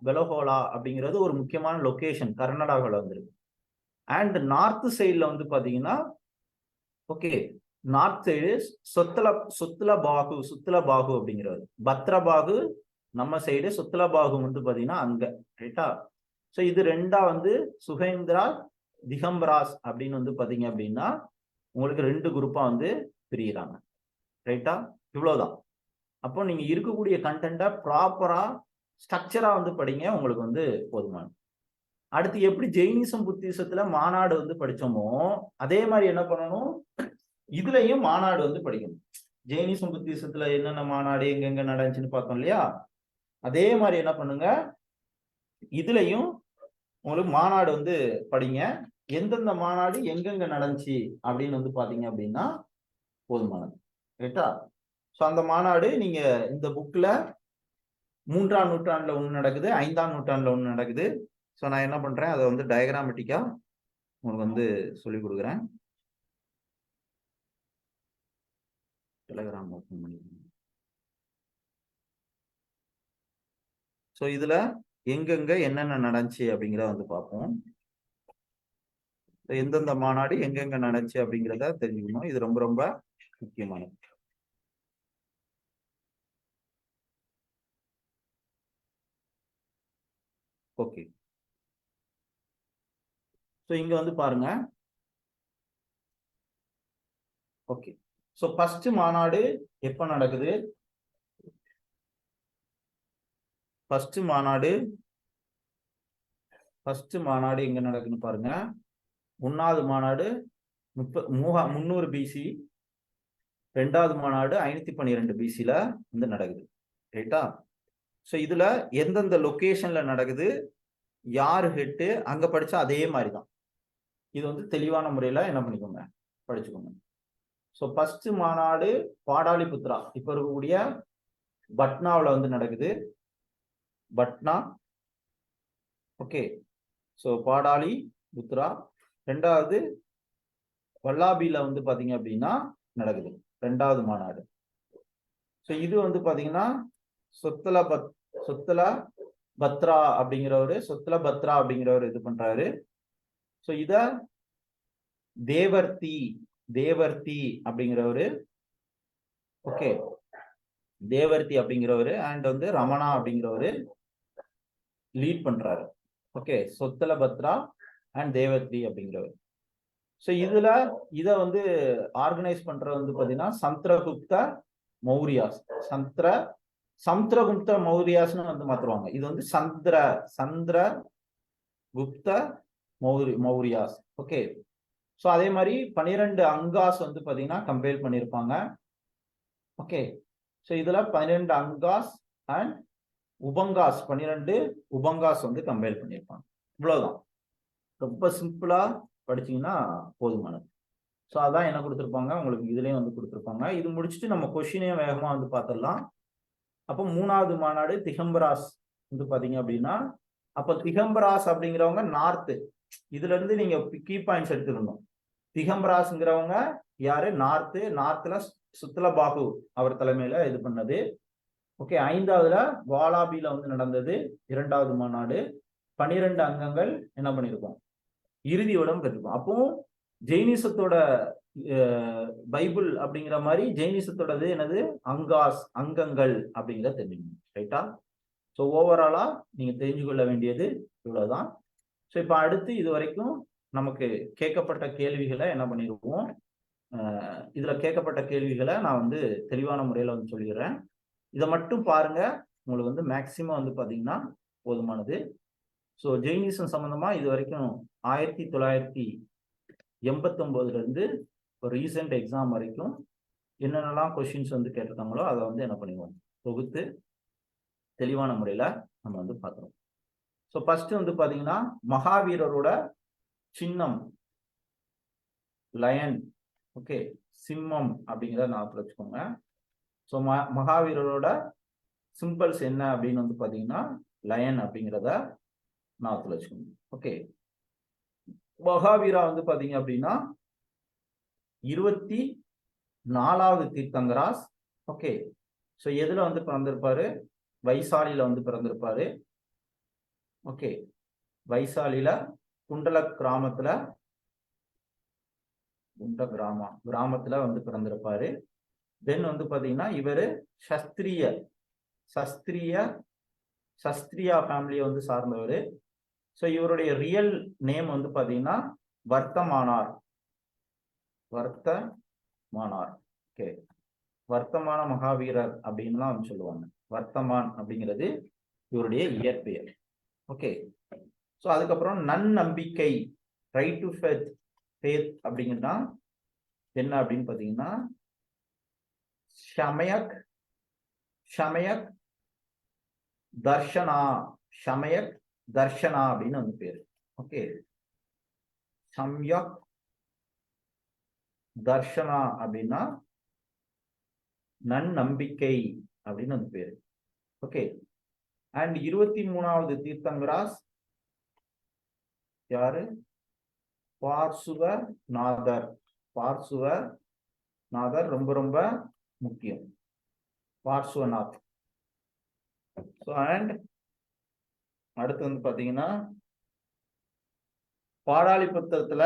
A: பெலோகோலா அப்படிங்கிறது ஒரு முக்கியமான லொகேஷன் கர்நாடகாவில் வந்துருக்கு. அண்ட் நார்த் சைட்ல வந்து பாத்தீங்கன்னா, ஓகே, நார்த் சைடு சுத்தலபாகு அப்படிங்கிறது, பத்ரபாகு நம்ம சைடு, சுத்தலபாகு வந்து பாத்தீங்கன்னா அங்க. ரைட்டா, ஸோ இது 2ஆ வந்து சுகேந்திரா திகம்பராஸ் அப்படின்னு வந்து பாத்தீங்க அப்படின்னா உங்களுக்கு 2 குரூப்பா வந்து பிரிகிறாங்க. ரைட்டா, இவ்வளவுதான். அப்போ நீங்க இருக்கக்கூடிய கண்டென்ட்டை ப்ராப்பரா ஸ்ட்ரக்சரா வந்து படிங்க, உங்களுக்கு வந்து போதுமானது. அடுத்து எப்படி ஜெயினிசம் புத்திசத்துல மாநாடு வந்து படிச்சோமோ அதே மாதிரி என்ன பண்ணணும், இதுலயும் மாநாடு வந்து படிக்கணும். ஜெயினிசம் புத்திசத்துல என்னென்ன மாநாடு எங்கெங்க நடந்துச்சுன்னு பார்த்தோம் இல்லையா, அதே மாதிரி என்ன பண்ணுங்க, இதுலயும் உங்களுக்கு மாநாடு வந்து படிங்க. எந்தெந்த மாநாடு எங்கெங்க நடந்துச்சு அப்படின்னு வந்து பாத்தீங்க அப்படின்னா போதுமானது. ரைட்டா, ஸோ அந்த மாநாடு நீங்க இந்த புக்ல 3ஆம் நூற்றாண்டுல ஒண்ணு நடக்குது, 5ஆம் நூற்றாண்டுல ஒண்ணு நடக்குது. ஸோ நான் என்ன பண்றேன், அதை வந்து டயக்ராமெட்டிக்கா உங்களுக்கு வந்து சொல்லி கொடுக்குறேன். டெலிகிராம் ஓப்பன் பண்ணிக்கோங்க. ஸோ இதுல எங்கெங்க என்னென்ன நடந்துச்சு அப்படிங்கிறத வந்து பார்ப்போம். எந்தெந்த மாநாடு எங்கெங்க நடந்துச்சு அப்படிங்கிறத தெரிஞ்சுக்கணும், இது ரொம்ப ரொம்ப முக்கியமானது. ஓகே, ஸோ இங்க வந்து பாருங்க. ஓகே, ஸோ ஃபர்ஸ்ட் மாநாடு எப்ப நடக்குது, ஃபர்ஸ்ட் மாநாடு எங்க நடக்குன்னு பாருங்க. 1வது மாநாடு 300 பிசி, 2வது மாநாடு 512 பிசில வந்து நடக்குது. ரைட்டா? ஸோ இதுல எந்தெந்த லொகேஷன்ல நடக்குது, யாரு ஹெட்டு, அங்க படிச்சா அதே மாதிரி தான். இது வந்து தெளிவான முறையில என்ன பண்ணிக்கோங்க, படிச்சுக்கோங்க. ஸோ ஃபர்ஸ்ட் மாநாடு பாடாலிபுத்ரா, இப்ப இருக்கக்கூடிய பட்னாவில் வந்து நடக்குது. பட்னா. ஓகே. ஸோ பாடாலிபுத்ரா. ரெண்டாவது வல்லாபியில வந்து பாத்தீங்க அப்படின்னா நடக்குது 2வது மாநாடு. ஸோ இது வந்து பாத்தீங்கன்னா சொத்தல பத்ரா அப்படிங்கிறவரு இது பண்றாரு. ஸோ இத தேவர்த்தி அப்படிங்கிறவரு, ஓகே, தேவர்த்தி அப்படிங்கிறவரு அண்ட் வந்து ரமணா அப்படிங்கிறவரு லீட் பண்றாரு. ஓகே, சொத்தல பத்ரா அண்ட் தேவர்த்தி அப்படிங்கிறவர். ஸோ இத வந்து ஆர்கனைஸ் பண்றது வந்து பாத்தீங்கன்னா சந்திரகுப்த மௌரியாஸ். சந்திரகுப்த மௌரியாஸ்னு வந்து மாத்துருவாங்க. இது வந்து சந்திரகுப்த மௌரியாஸ். ஓகே. ஸோ அதே மாதிரி 12 அங்காஸ் வந்து பாத்தீங்கன்னா கம்பைல் பண்ணியிருப்பாங்க. ஓகே. ஸோ இதுல 12 அங்காஸ் அண்ட் உபங்காஸ் 12 உபங்காஸ் வந்து கம்பைல் பண்ணியிருப்பாங்க. இவ்வளவுதான். ரொம்ப சிம்பிளா படிச்சீங்கன்னா போதுமானது. ஸோ அதான் என்ன கொடுத்துருப்பாங்க உங்களுக்கு, இதுலயும் வந்து கொடுத்துருப்பாங்க. இது முடிச்சுட்டு நம்ம கொஸ்டினையும் வேகமா வந்து பார்த்துடலாம். அப்போ 3வது மாநாடு திகம்பராஸ் வந்து பாத்தீங்க அப்படின்னா, அப்ப திகம்பராஸ் அப்படிங்கிறவங்க நார்த்து. இதுல இருந்து நீங்க கீ பாயிண்ட்ஸ் எடுத்துக்கணும். திகம்பராஸ்ங்கிறவங்க யாரு, நார்த்துல சுத்தலபாகு அவர் தலைமையில இது பண்ணது. ஓகே. 5வதுல வாலாபியில வந்து நடந்தது 2வது மாநாடு. 12 அங்கங்கள் என்ன பண்ணிருக்கோம், இறுதி விடம் பெற்றிருக்கோம். அப்போ ஜெயினிசத்தோட பைபிள் அப்படிங்கிற மாதிரி ஜெயினிசத்தோடது என்னது, அங்கங்கள் அப்படிங்கிறத தெரிஞ்சுக்கணும். ரைட்டா? ஸோ ஓவராலா நீங்க தெரிஞ்சு கொள்ள வேண்டியது இவ்வளவுதான். ஸோ இப்போ அடுத்து இது வரைக்கும் நமக்கு கேட்கப்பட்ட கேள்விகளை என்ன பண்ணிருக்கோம், இதுல கேட்கப்பட்ட கேள்விகளை நான் வந்து தெளிவான முறையில வந்து சொல்லிடுறேன். இதை மட்டும் பாருங்க, உங்களுக்கு வந்து மேக்சிமம் வந்து பாத்தீங்கன்னா போதுமானது. ஸோ ஜெயினிசம் சம்பந்தமா இது வரைக்கும் 1989 இருந்து ஒரு ரீசெண்ட் எக்ஸாம் வரைக்கும் என்னென்னலாம் கொஸ்டின்ஸ் வந்து கேட்டிருக்காங்களோ அதை வந்து என்ன பண்ணிடுவோம், தொகுத்து தெளிவான முறையில நம்ம வந்து பார்க்கிறோம். ஸோ ஃபர்ஸ்ட் வந்து பாத்தீங்கன்னா மகாவீரரோட சின்னம் லயன். ஓகே, சிம்மம் அப்படிங்கிறத ஞாபகத்தில் வச்சுக்கோங்க. ஸோ மகாவீரரோட சிம்பிள்ஸ் என்ன அப்படின்னு வந்து பாத்தீங்கன்னா லயன் அப்படிங்கிறத ஞாபகத்தில் வச்சுக்கோங்க. ஓகே, மகாவீரா வந்து பாத்தீங்க அப்படின்னா 24வது தீர்த்தங்கராஸ். ஓகே, ஸோ எதுல வந்து பிறந்திருப்பாரு, வைசாலியில வந்து பிறந்திருப்பாரு. ஓகே, வைசாலியில குண்டல கிராமத்துல வந்து பிறந்திருப்பாரு. தென் வந்து பாத்தீங்கன்னா இவரு சஸ்திரியா ஃபேமிலியை வந்து சார்ந்தவர். ஸோ இவருடைய ரியல் நேம் வந்து பாத்தீங்கன்னா வர்த்தமானார். ஓகே, வர்த்தமான மகாவீரர் அப்படின்னு தான் வந்து சொல்லுவாங்க. வர்த்தமான் அப்படிங்கிறது இவருடைய இயற்பெயர். ஓகே, ஸோ அதுக்கப்புறம் நன்னம்பிக்கை, ரைட் டு ஃபேத் அப்படிங்கன்னா என்ன அப்படின்னு பாத்தீங்கன்னா ஷமயக் தர்ஷனா அப்படின்னு வந்து பேரு. ஓகே, சம்யக் தர்ஷனா அப்படின்னா நன்னம்பிக்கை அப்படின்னு வந்து பேரு. ஓகே, அண்ட் 23வது தீர்த்தங்கராஸ் யாரு, பார்சுவநாதர். ரொம்ப ரொம்ப முக்கியம், பார்சுவநாத். அண்ட் அடுத்து வந்து பாத்தீங்கன்னா பாடாலிபுத்திரத்துல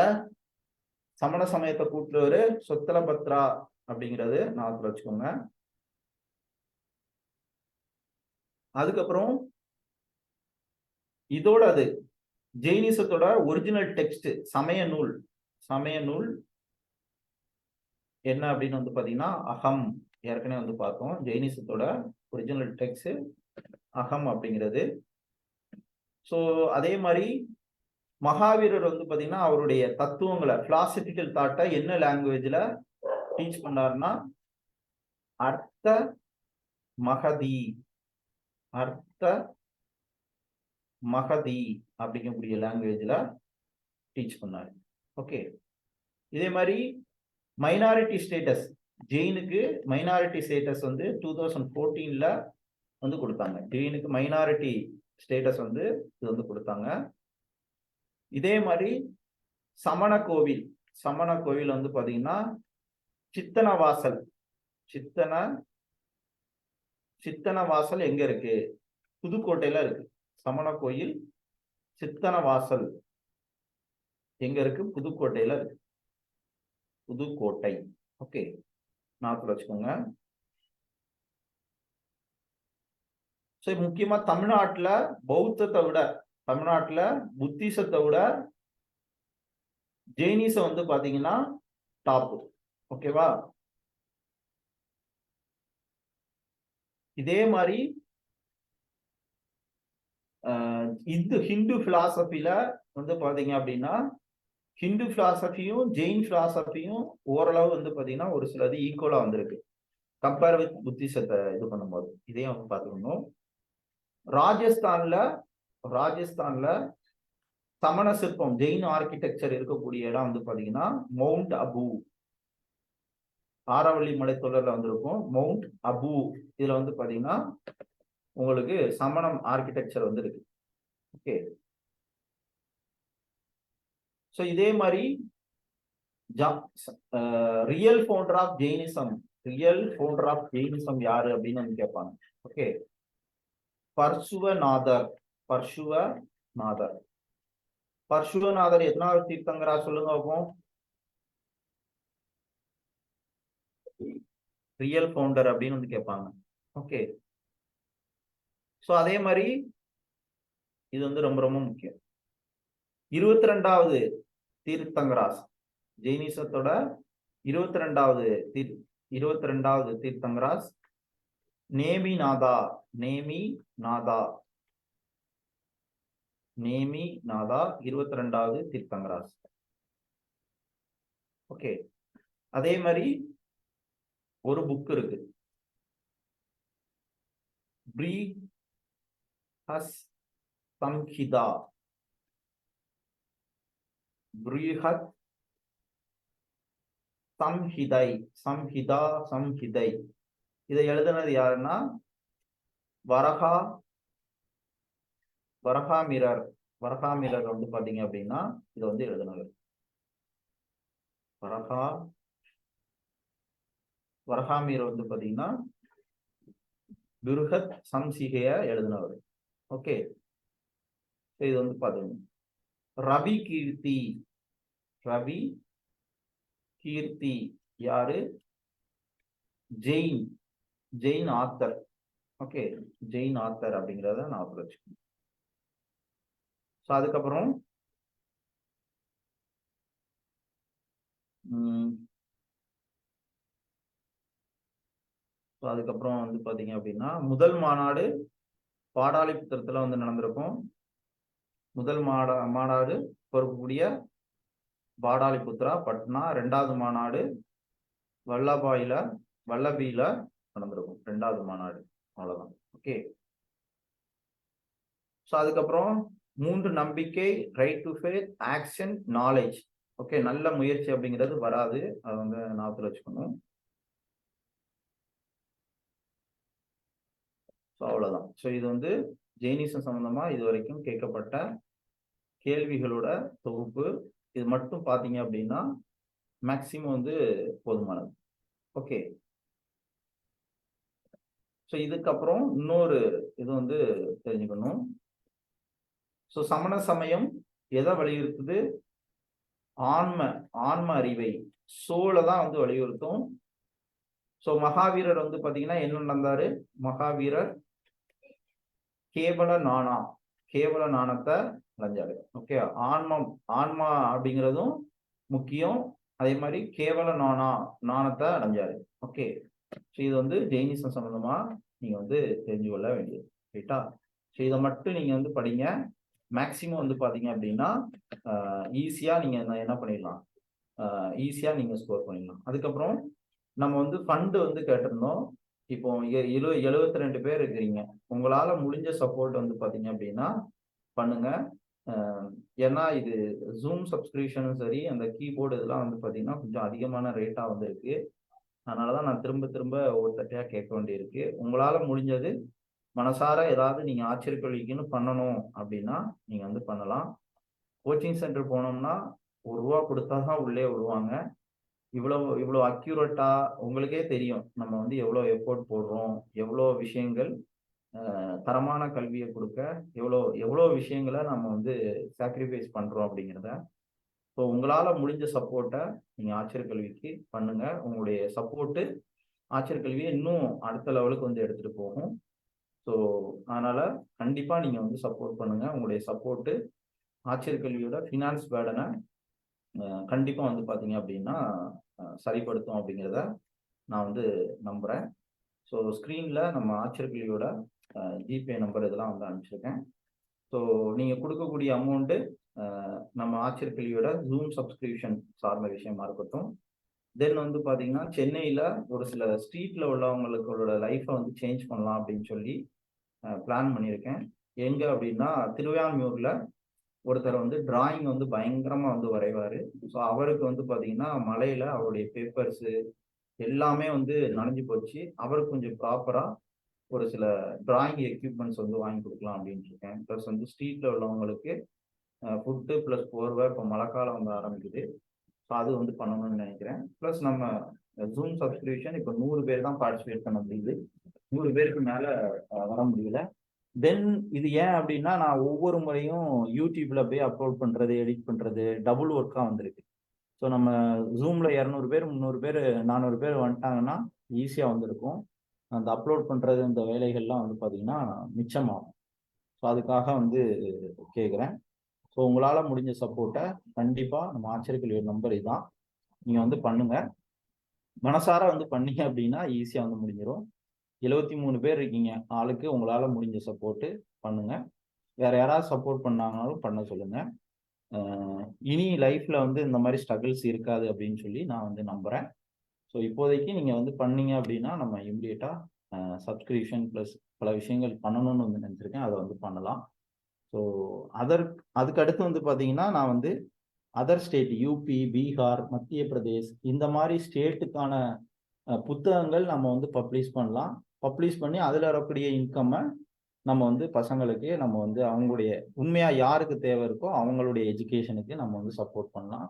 A: சமண சமயத்தை கூட்டுறவரு சொத்தலபத்ரா அப்படிங்கிறது ஞாபகத்தில் வச்சுக்கோங்க. அதுக்கப்புறம் இதோட அது ஜெயினிசத்தோட ஒரிஜினல் டெக்ஸ்ட் சமய நூல் என்ன அப்படின்னு வந்து பாத்தீங்கன்னா அகம். ஏற்கனவே வந்து பார்த்தோம், ஜெயினிசத்தோட ஒரிஜினல் டெக்ஸ்ட் அகம் அப்படிங்கிறது. ஸோ அதே மாதிரி மகாவீரர் வந்து பாத்தீங்கன்னா அவருடைய தத்துவங்களை, பிலாசபிக்கல் தாட்டை என்ன லாங்குவேஜ்ல டீச் பண்ணாருன்னா அர்த்த மகதி அர்த்த மகதி அப்படிங்கக்கூடிய லாங்குவேஜ்ல டீச் பண்ணாரு. ஓகே, இதே மாதிரி மைனாரிட்டி ஸ்டேட்டஸ், ஜெயினுக்கு மைனாரிட்டி ஸ்டேட்டஸ் வந்து 2014 வந்து கொடுத்தாங்க. ஜெயினுக்கு மைனாரிட்டி ஸ்டேட்டஸ் வந்து இது வந்து கொடுத்தாங்க. இதே மாதிரி சமண கோவில், சமண கோவில் வந்து பாத்தீங்கன்னா சித்தன வாசல், சித்தன வாசல் எங்க இருக்கு? புதுக்கோட்டையில இருக்கு. சமண கோயில் சித்தன வாசல் எங்க இருக்கு? புதுக்கோட்டையில இருக்கு. புதுக்கோட்டை. ஓகே, ஞாபகத்துல வச்சுக்கோங்க. சரி, முக்கியமா தமிழ்நாட்டுல பௌத்தத்தை விட, தமிழ்நாட்டுல புத்திசத்தை விட ஜெயினிசம் வந்து பாத்தீங்கன்னா டாப். ஓகேவா? இதே மாதிரி ஹிந்து பிலாசபில வந்து பாத்தீங்க அப்படின்னா ஹிந்து பிலாசபியும் ஜெயின் பிலாசபியும் ஓரளவு வந்து பாத்தீங்கன்னா ஒரு சிலது ஈக்குவலா வந்திருக்கு கம்பேர் வித் புத்திசத்தை இது பண்ணும்போது. இதையும் வந்து பாத்துக்கணும். ராஜஸ்தான்ல சமண சிற்பம், ஜெயின் ஆர்கிடெக்சர் இருக்கக்கூடிய இடம் வந்து பாத்தீங்கன்னா மவுண்ட் அபு, ஆரவள்ளி மலைத்தொடர்ல வந்திருக்கும். மவுண்ட் அபு இதுல வந்து பாத்தீங்கன்னா உங்களுக்கு சமணம் ஆர்கிடெக்சர் வந்து இருக்கு. ஓகே, சோ இதே மாதிரி real founder of Jainism, real founder of Jainism யாரு அப்படின்னு வந்து கேட்பாங்க. ஓகே, பர்சுவநாதர். பர்சுவநாதர் எத்தனாவது தீர்த்தங்கரா சொல்லுங்க பார்ப்போம். ரியல் ஃபவுண்டர் அப்படின்னு வந்து கேட்பாங்க. ஓகே, சோ அதே மாதிரி இது வந்து ரொம்ப ரொம்ப முக்கியம். 22வது தீர்த்தங்கராஸ், ஜெயினிசத்தோட 22வது தீர்த்தங்கராஸ் நேமிநாதா. 22வது தீர்த்தங்கராஸ். ஓகே, அதே மாதிரி ஒரு புக் இருக்கு, பிருஹத் சம்ஹிதை. இதை எழுதுனது யாருன்னா வரகாமிரர் வந்து பாத்தீங்க அப்படின்னா இதை வந்து எழுதுனவர் வரகாமிரர் வந்து பாத்தீங்கன்னா பிருஹத் சம்ஹிதைய எழுதினவர். ஓகே, இது வந்து பாத்தீங்க. ரவி கீர்த்தி யாரு? Jain author. Okay, Jain author அப்படிங்கிறத நான் வச்சுக்கணும். ஸோ அதுக்கப்புறம் வந்து பாத்தீங்க அப்படின்னா முதல் மாநாடு பாடாலிபுத்திரத்துல வந்து நடந்திருக்கும். முதல் மாநாடு பொறுக்கக்கூடிய பாடாலிபுத்ரா பட்னா. 2வது மாநாடு வல்லபியில நடந்திருக்கும். 2வது மாநாடு. அவ்வளவுதான். ஓகே, ஸோ அதுக்கப்புறம் 3 நம்பிக்கை, right to faith, action, knowledge. Okay, நல்ல முயற்சி அப்படிங்கிறது வராது, அது வந்து ஞாபகத்தில் வச்சுக்கணும். ஸோ அவ்வளவுதான். ஸோ இது வந்து ஜெயினிசம் சம்பந்தமா இது வரைக்கும் கேட்கப்பட்ட கேள்விகளோட தொகுப்பு. இது மட்டும் பாத்தீங்க அப்படின்னா மேக்சிமம் வந்து போதுமானது. ஓகே, ஸோ இதுக்கப்புறம் இன்னொரு இது வந்து தெரிஞ்சுக்கணும். ஸோ சமண சமயம் எதை வலியுறுத்துது? ஆன்ம அறிவை, சோலை தான் வந்து வலியுறுத்தும். ஸோ மகாவீரர் வந்து பாத்தீங்கன்னா என்ன நடந்தாரு? மகாவீரர் கேவல நாணத்தை அடைஞ்சாரு. ஓகே, ஆன்மா அப்படிங்கிறதும் முக்கியம். அதே மாதிரி கேவல நாணத்தை அடைஞ்சாரு. ஓகே, ஸோ இது வந்து ஜெயினிசம் சம்பந்தமா நீங்க வந்து தெரிஞ்சு கொள்ள வேண்டியது. ரைட்டா? ஸோ இதை மட்டும் நீங்க வந்து படிங்க. மேக்சிமம் வந்து பாத்தீங்க அப்படின்னா ஈஸியா நீங்க என்ன பண்ணிடலாம், ஈஸியா நீங்க ஸ்கோர் பண்ணிடலாம். அதுக்கப்புறம் நம்ம வந்து ஃபண்டு வந்து கேட்டிருந்தோம். இப்போ 72 பேர் இருக்கிறீங்க. உங்களால முடிஞ்ச சப்போர்ட் வந்து பாத்தீங்க அப்படின்னா பண்ணுங்க. ஏன்னா இது ஜூம் சப்ஸ்கிரிப்ஷனும் சரி, அந்த கீபோர்டு இதெல்லாம் வந்து பாத்தீங்கன்னா கொஞ்சம் அதிகமான ரேட்டா வந்து இருக்கு. அதனாலதான் நான் திரும்ப திரும்ப ஒவ்வொருத்தட்டையா கேட்க வேண்டியிருக்கு. உங்களால முடிஞ்சது மனசார ஏதாவது நீங்க ஆச்சரியக்கல்விக்குன்னு பண்ணணும் அப்படின்னா நீங்க வந்து பண்ணலாம். கோச்சிங் சென்டர் போனோம்னா ₹1 கொடுத்தாதான் உள்ளே விடுவாங்க. இவ்வளவு அக்யூரேட்டா உங்களுக்கே தெரியும். நம்ம வந்து எவ்வளவு எஃபோர்ட் போடுறோம், எவ்வளவு விஷயங்கள் தரமான கல்வியை கொடுக்க எவ்வளவு விஷயங்களை நம்ம வந்து சாக்ரிஃபைஸ் பண்றோம் அப்படிங்கிறத. ஸோ உங்களால முடிஞ்ச சப்போர்ட்டை நீங்க ஆச்சரியக்கல்விக்கு பண்ணுங்க. உங்களுடைய சப்போர்ட்டு ஆச்சரியக்கல்வியை இன்னும் அடுத்த லெவலுக்கு வந்து எடுத்துட்டு போகும். ஸோ அதனால கண்டிப்பா நீங்க வந்து சப்போர்ட் பண்ணுங்க. உங்களுடைய சப்போர்ட்டு ஆச்சரியக்கல்வியோட ஃபினான்ஸ் பேர்டனை கண்டிப்பா வந்து பாத்தீங்க அப்படின்னா சரிப்படுத்தும் அப்படிங்கிறத நான் வந்து நம்புறேன். ஸோ ஸ்க்ரீன்ல நம்ம ஆச்சரியக்கல்வியோட ஜிபே நம்பர் இதெல்லாம் வந்து அனுப்பிச்சிருக்கேன். ஸோ நீங்க கொடுக்கக்கூடிய அமௌண்ட்டு நம்ம ஆச்சரியக்கல்வியோட ஜூம் சப்ஸ்கிரிப்ஷன் சார்ந்த விஷயமா இருக்கட்டும். தென் வந்து பாத்தீங்கன்னா சென்னையில ஒரு சில ஸ்ட்ரீட்ல உள்ளவங்களுக்கோட லைஃப்பை வந்து சேஞ்ச் பண்ணலாம் அப்படின்னு சொல்லி பிளான் பண்ணியிருக்கேன். எங்க அப்படின்னா திருவான்மியூர்ல ஒருத்தர் வந்து டிராயிங் வந்து பயங்கரமா வந்து வரைவாரு. ஸோ அவருக்கு வந்து பாத்தீங்கன்னா மலையில அவருடைய பேப்பர்ஸ் எல்லாமே வந்து நனைஞ்சு போச்சு. அவருக்கு கொஞ்சம் ப்ராப்பரா ஒரு சில டிராயிங் எக்யூப்மெண்ட்ஸ் வந்து வாங்கி கொடுக்கலாம் அப்படின்னு இருக்கேன். ப்ளஸ் வந்து ஸ்ட்ரீட்ல உள்ளவங்களுக்கு ஃபுட்டு ப்ளஸ் போர்வை, இப்போ மழைக்காலம் வந்து ஆரம்பிக்குது. ஸோ அது வந்து பண்ணணும்னு நினைக்கிறேன். ப்ளஸ் நம்ம ஜூம் சப்ஸ்கிரிப்ஷன் இப்போ 100 பேர் தான் பார்ட்டிசிபேட் பண்ண முடியுது. 100 பேருக்கு மேல வர முடியல. தென் இது ஏன் அப்படின்னா நான் ஒவ்வொரு முறையும் யூடியூப்ல போய் அப்லோட் பண்றது, எடிட் பண்றது டபுள் ஒர்க்கா வந்திருக்கு. ஸோ நம்ம ஜூம்ல 200 பேர், 300 பேர், 400 பேர் வந்துட்டாங்கன்னா ஈஸியா வந்திருக்கும். அந்த அப்லோட் பண்றது இந்த வேலைகள்லாம் வந்து பாத்தீங்கன்னா மிச்சமாகும். ஸோ அதுக்காக வந்து கேட்குறேன். ஸோ உங்களால முடிஞ்ச சப்போர்ட்டை கண்டிப்பா நம்ம ஆச்சரியக்கல்வி நம்பர் இதுதான். நீங்க வந்து பண்ணுங்க. மனசார வந்து பண்ணீங்க அப்படின்னா ஈஸியா வந்து முடிஞ்சிடும். 73 பேர் இருக்கீங்க. ஆளுக்கு உங்களால முடிஞ்ச சப்போர்ட்டு பண்ணுங்க. வேற யாராவது சப்போர்ட் பண்ணாங்கனாலும் பண்ண சொல்லுங்க. இனி லைஃப்ல வந்து இந்த மாதிரி ஸ்ட்ரகிள்ஸ் இருக்காது அப்படின்னு சொல்லி நான் வந்து நம்புறேன். ஸோ இப்போதைக்கு நீங்க வந்து பண்ணீங்க அப்படின்னா நம்ம இம்மிடியட்டா சப்ஸ்கிரிப்ஷன் ப்ளஸ் பல விஷயங்கள் பண்ணணும்னு வந்து நினைச்சிருக்கேன். அதை வந்து பண்ணலாம். ஸோ அதுக்கு அடுத்து வந்து பார்த்தீங்கன்னா நான் வந்து அதர் ஸ்டேட் யூபி, பீகார், மத்திய பிரதேஷ் இந்த மாதிரி ஸ்டேட்டுக்கான புத்தகங்கள் நம்ம வந்து பப்ளிஷ் பண்ணலாம். பப்ளிஷ் பண்ணி அதில் வரக்கூடிய இன்கம்மை நம்ம வந்து பசங்களுக்கு நம்ம வந்து அவங்களுடைய உண்மையா யாருக்கு தேவை இருக்கோ அவங்களுடைய எஜுகேஷனுக்கு நம்ம வந்து சப்போர்ட் பண்ணலாம்.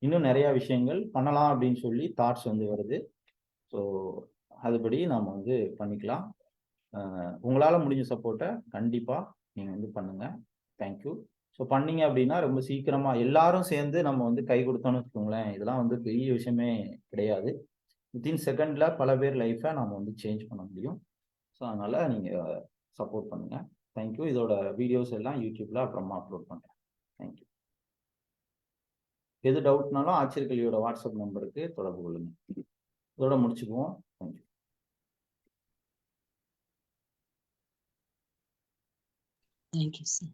A: இன்னும் நிறைய விஷயங்கள் பண்ணலாம் அப்படின்னு சொல்லி தாட்ஸ் வந்து வருது. ஸோ அதுபடி நம்ம வந்து பண்ணிக்கலாம். உங்களால முடிஞ்ச சப்போர்ட்டை கண்டிப்பா நீங்க வந்து பண்ணுங்க. தேங்க்யூ. ஸோ பண்ணீங்க அப்படின்னா ரொம்ப சீக்கிரமா எல்லாரும் சேர்ந்து நம்ம வந்து கை கொடுத்தோம்னு வச்சுக்கோங்களேன், இதெல்லாம் வந்து பெரிய விஷயமே கிடையாது. வித்தின் செகண்ட்ல பல பேர் லைஃப்பை நம்ம வந்து சேஞ்ச் பண்ண முடியும். ஸோ அதனால நீங்க சப்போர்ட் பண்ணுங்க. தேங்க்யூ. இதோட வீடியோஸ் எல்லாம் யூடியூப்ல அப்புறமா அப்லோட் பண்றேன். தேங்க்யூ. எது டவுட்னாலும் ஆச்சரியக்கல்வியோட வாட்ஸ்அப் நம்பருக்கு தொடர்பு கொள்ளுங்க. இதோட முடிச்சுக்குவோம். தேங்க்யூ.
B: Thank you, sir.